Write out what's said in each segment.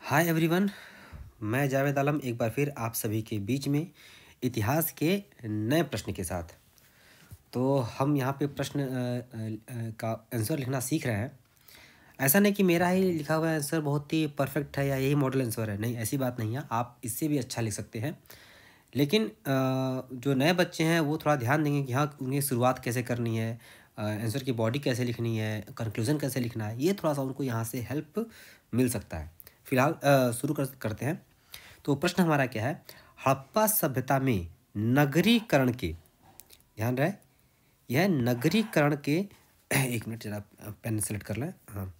Hi everyone. मैं जावेद आलम एक बार फिर आप सभी के बीच में इतिहास के नए प्रश्न के साथ। तो हम यहाँ पे प्रश्न का आंसर लिखना सीख रहे हैं। ऐसा नहीं कि मेरा ही लिखा हुआ आंसर बहुत ही परफेक्ट है या यही मॉडल आंसर है, नहीं, ऐसी बात नहीं है। आप इससे भी अच्छा लिख सकते हैं। लेकिन जो नए बच्चे हैं वो थोड़ा ध्यान देंगे कि हाँ, उन्हें शुरुआत कैसे करनी है, आंसर की बॉडी कैसे लिखनी है, कंक्लूजन कैसे लिखना है, ये थोड़ा सा उनको यहाँ से हेल्प मिल सकता है। फिलहाल शुरू करते हैं। तो प्रश्न हमारा क्या है? हड़प्पा सभ्यता में नगरीकरण के, ध्यान रहे, यह नगरीकरण के एक मिनट जरा पेन सेलेक्ट कर लें। हाँ,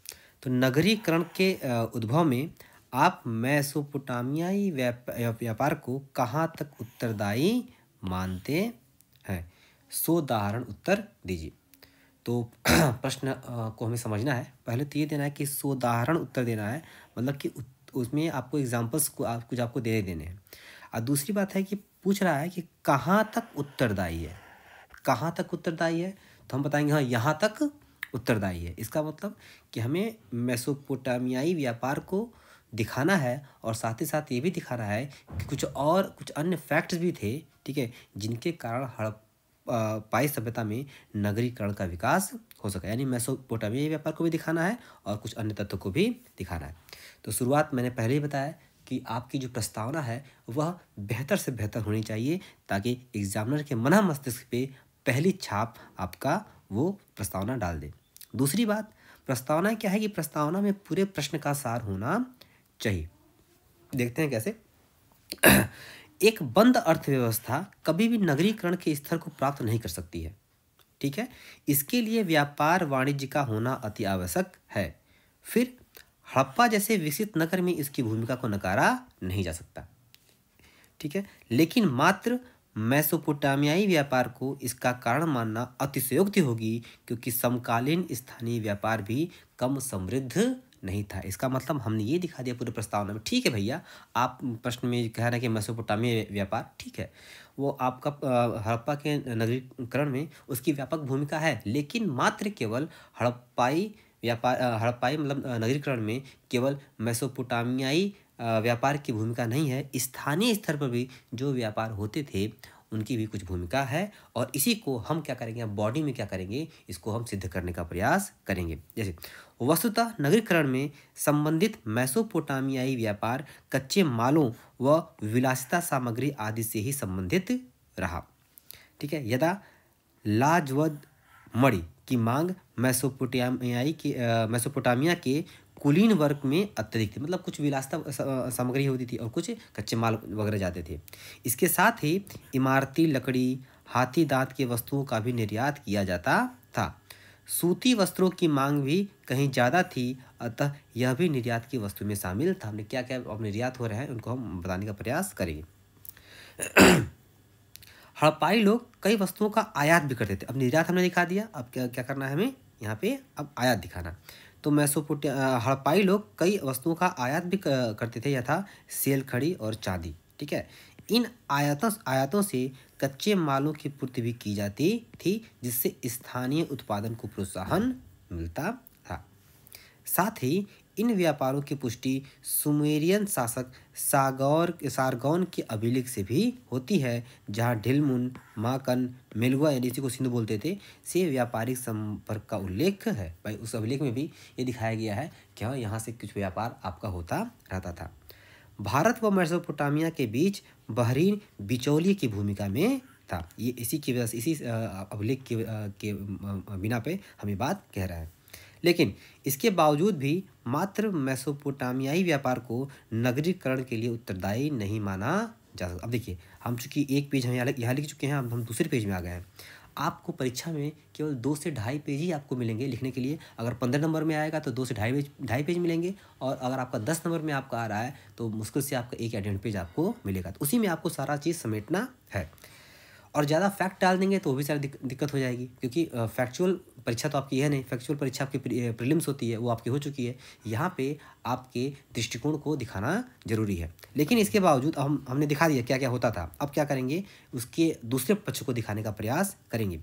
तो नगरीकरण के उद्भव में आप मेसोपोटामियाई व्यापार को कहाँ तक उत्तरदायी मानते हैं? सोदाहरण उत्तर दीजिए। तो प्रश्न को हमें समझना है। पहले तो ये देना है कि सोदाहरण उत्तर देना है, मतलब कि उसमें आपको एग्जाम्पल्स को कुछ आपको देने हैं। और दूसरी बात है कि पूछ रहा है कि कहाँ तक उत्तरदायी है। कहाँ तक उत्तरदायी है तो हम बताएंगे हाँ, यहाँ तक उत्तरदायी है। इसका मतलब कि हमें मेसोपोटामियाई व्यापार को दिखाना है और साथ ही साथ ये भी दिखाना है कि कुछ अन्य फैक्ट्स भी थे, ठीक है, जिनके कारण हड़प्पाई सभ्यता में नगरीकरण का विकास हो सका। यानी मेसोपोटामियाई व्यापार को भी दिखाना है और कुछ अन्य तत्वों को भी दिखाना है। तो शुरुआत मैंने पहले ही बताया कि आपकी जो प्रस्तावना है वह बेहतर से बेहतर होनी चाहिए, ताकि एग्जामिनर के मन मस्तिष्क पे पहली छाप आपका वो प्रस्तावना डाल दे। दूसरी बात, प्रस्तावना क्या है कि प्रस्तावना में पूरे प्रश्न का सार होना चाहिए। देखते हैं कैसे। एक बंद अर्थव्यवस्था कभी भी नगरीकरण के स्तर को प्राप्त नहीं कर सकती है, ठीक है। इसके लिए व्यापार वाणिज्य का होना अति आवश्यक है। फिर हड़प्पा जैसे विकसित नगर में इसकी भूमिका को नकारा नहीं जा सकता, ठीक है। लेकिन मात्र मेसोपोटामियाई व्यापार को इसका कारण मानना अतिशयोक्ति होगी, क्योंकि समकालीन स्थानीय व्यापार भी कम समृद्ध नहीं था। इसका मतलब हमने ये दिखा दिया पूरे प्रस्तावना में। ठीक है भैया, आप प्रश्न में कह रहे हैं कि मेसोपोटामिया व्यापार, ठीक है, वो आपका हड़प्पा के नगरीकरण में उसकी व्यापक भूमिका है, लेकिन मात्र केवल हड़प्पाई मतलब नगरीकरण में केवल मेसोपोटामियाई व्यापार की भूमिका नहीं है। स्थानीय स्तर पर भी जो व्यापार होते थे उनकी भी कुछ भूमिका है, और इसी को हम क्या करेंगे, बॉडी में क्या करेंगे, इसको हम सिद्ध करने का प्रयास करेंगे। जैसे वस्तुतः नगरीकरण में संबंधित मेसोपोटामियाई व्यापार कच्चे मालों व विलासिता सामग्री आदि से ही संबंधित रहा, ठीक है। यदा लाजवद मणि की मांग मेसोपोटामिया के कुलीन वर्ग में अत्यधिक थी, मतलब कुछ विलासिता सामग्री होती थी और कुछ कच्चे माल वगैरह जाते थे। इसके साथ ही इमारती लकड़ी, हाथी दांत के वस्तुओं का भी निर्यात किया जाता था। सूती वस्त्रों की मांग भी कहीं ज़्यादा थी, अतः यह भी निर्यात की वस्तु में शामिल था। हमने क्या क्या अब निर्यात हो रहे हैं उनको हम बताने का प्रयास करेंगे। हड़प्पाई लोग कई वस्तुओं का आयात भी करते थे। अब निर्यात हमने दिखा दिया, अब क्या क्या करना है हमें यहाँ पे, अब आयात दिखाना। तो हड़प्पाई लोग कई वस्तुओं का आयात भी करते थे, यथा सेल खड़ी और चांदी, ठीक है। इन आयातों से कच्चे मालों की पूर्ति भी की जाती थी, जिससे स्थानीय उत्पादन को प्रोत्साहन मिलता था। साथ ही इन व्यापारों की पुष्टि सुमेरियन शासक सारगौन के अभिलेख से भी होती है, जहाँ ढिलमुन, माकन, मेलुआ यानी इसी को सिंधु बोलते थे, से व्यापारिक संपर्क का उल्लेख है। भाई उस अभिलेख में भी ये दिखाया गया है कि हाँ, यहाँ से कुछ व्यापार आपका होता रहता था। भारत व मेसोपोटामिया के बीच बहरीन बिचौलिए की भूमिका में था। ये इसी की वजह से, इसी अभिलेख के बिना पे हम ये बात कह रहे हैं। लेकिन इसके बावजूद भी मात्र मेसोपोटामियाई व्यापार को नगरीकरण के लिए उत्तरदायी नहीं माना जा सकता। अब देखिए, हम चूंकि एक पेज हम यहाँ लिख चुके हैं, हम दूसरे पेज में आ गए हैं। आपको परीक्षा में केवल 2 से ढाई पेज ही आपको मिलेंगे लिखने के लिए। अगर 15 नंबर में आएगा तो 2 से ढाई पेज मिलेंगे, और अगर आपका 10 नंबर में आपका आ रहा है तो मुश्किल से आपका 1 या 1.5 पेज आपको मिलेगा। तो उसी में आपको सारा चीज़ समेटना है। और ज़्यादा फैक्ट डाल देंगे तो वो भी सारी दिक्कत हो जाएगी, क्योंकि फैक्चुअल परीक्षा तो आपकी है नहीं, फैक्चुअल परीक्षा आपकी प्रीलिम्स होती है, वो आपकी हो चुकी है। यहाँ पे आपके दृष्टिकोण को दिखाना जरूरी है। लेकिन इसके बावजूद हमने दिखा दिया क्या क्या होता था। अब क्या करेंगे, उसके दूसरे पक्ष को दिखाने का प्रयास करेंगे।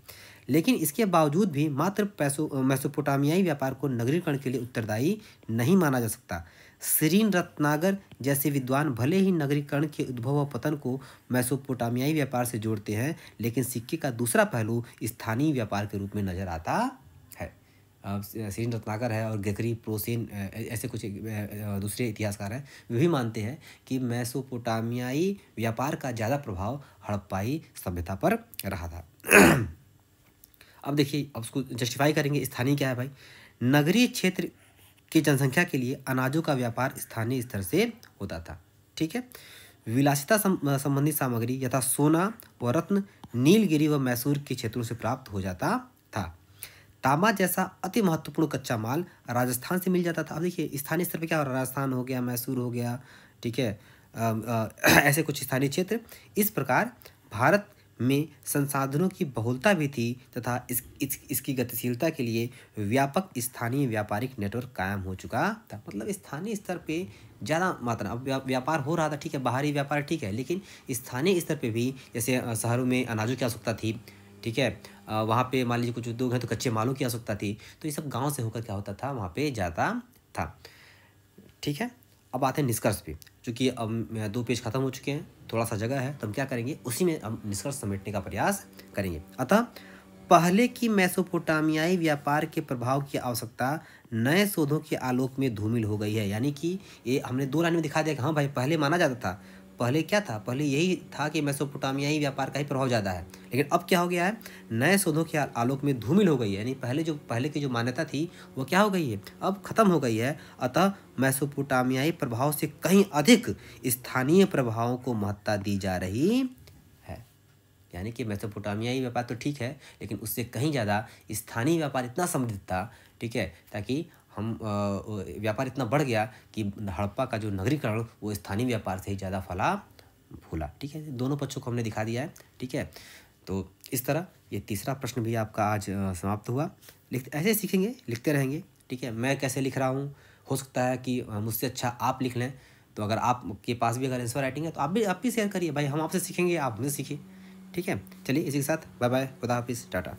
लेकिन इसके बावजूद भी मात्र मेसोपोटामियाई व्यापार को नगरीकरण के लिए उत्तरदायी नहीं माना जा सकता। श्रीन रत्नागर जैसे विद्वान भले ही नगरीकरण के उद्भव व पतन को मेसोपोटामियाई व्यापार से जोड़ते हैं, लेकिन सिक्के का दूसरा पहलू स्थानीय व्यापार के रूप में नजर आता है। श्रीन रत्नाकर है और ग्रेगरी प्रोसेन ऐसे कुछ दूसरे इतिहासकार हैं, वे भी मानते हैं कि मेसोपोटामियाई व्यापार का ज़्यादा प्रभाव हड़प्पाई सभ्यता पर रहा था। अब देखिए, अब उसको जस्टिफाई करेंगे। स्थानीय क्या है भाई? नगरीय क्षेत्र की जनसंख्या के लिए अनाजों का व्यापार स्थानीय स्तर से होता था। ठीक है। विलासिता संबंधी सामग्री यथा सोना व रत्न नीलगिरी व मैसूर के क्षेत्रों से प्राप्त हो जाता था। तांबा जैसा अति महत्वपूर्ण कच्चा माल राजस्थान से मिल जाता था। अब देखिए, स्थानीय स्तर पे क्या हो रहा है? राजस्थान हो गया, मैसूर हो गया, ठीक है, ऐसे कुछ स्थानीय क्षेत्र। इस प्रकार भारत में संसाधनों की बहुलता भी थी तथा इसकी गतिशीलता के लिए व्यापक स्थानीय व्यापारिक नेटवर्क कायम हो चुका था। मतलब स्थानीय स्तर पे ज़्यादा मात्रा, अब व्यापार हो रहा था, ठीक है, बाहरी व्यापार ठीक है, लेकिन स्थानीय स्तर पे भी जैसे शहरों में अनाजों की आवश्यकता थी, ठीक है, वहाँ पे मान लीजिए कुछ उद्योग हैं तो कच्चे मालों की आवश्यकता थी, तो ये सब गाँव से होकर क्या होता था, वहाँ पे जाता था। ठीक है। अब आते हैं निष्कर्ष पे, चूँकि अब 2 पेज खत्म हो चुके हैं, थोड़ा सा जगह है, तो हम क्या करेंगे, उसी में हम निष्कर्ष समेटने का प्रयास करेंगे। अतः पहले की मेसोपोटामियाई व्यापार के प्रभाव की आवश्यकता नए शोधों के आलोक में धूमिल हो गई है। यानी कि ये हमने 2 लाइन में दिखा दिया कि हाँ भाई, पहले माना जाता था, पहले क्या था, पहले यही था कि मेसोपोटामियाई व्यापार का ही प्रभाव ज़्यादा है, लेकिन अब क्या हो गया है, नए शोधों के आलोक में धूमिल हो गई है। यानी पहले की जो मान्यता थी वो क्या हो गई है, अब खत्म हो गई है। अतः मेसोपोटामियाई प्रभाव से कहीं अधिक स्थानीय प्रभावों को महत्ता दी जा रही है। यानी कि मेसोपोटामियाई व्यापार तो ठीक है, लेकिन उससे कहीं ज़्यादा स्थानीय व्यापार इतना समृद्ध था, ठीक है, ताकि हम व्यापार इतना बढ़ गया कि हड़प्पा का जो नगरीकरण वो स्थानीय व्यापार से ही ज़्यादा फला फूला। ठीक है, दोनों पक्षों को हमने दिखा दिया है। ठीक है, तो इस तरह ये तीसरा प्रश्न भी आपका आज समाप्त हुआ। ऐसे सीखेंगे, लिखते रहेंगे। ठीक है, मैं कैसे लिख रहा हूँ, हो सकता है कि मुझसे अच्छा आप लिख लें, तो अगर आपके पास भी अगर आंसर राइटिंग है तो आप भी शेयर करिए भाई, हम आपसे सीखेंगे, आप हमसे सीखिए। ठीक है, चलिए इसी के साथ बाय बाय, खुदा हाफिज़, टाटा।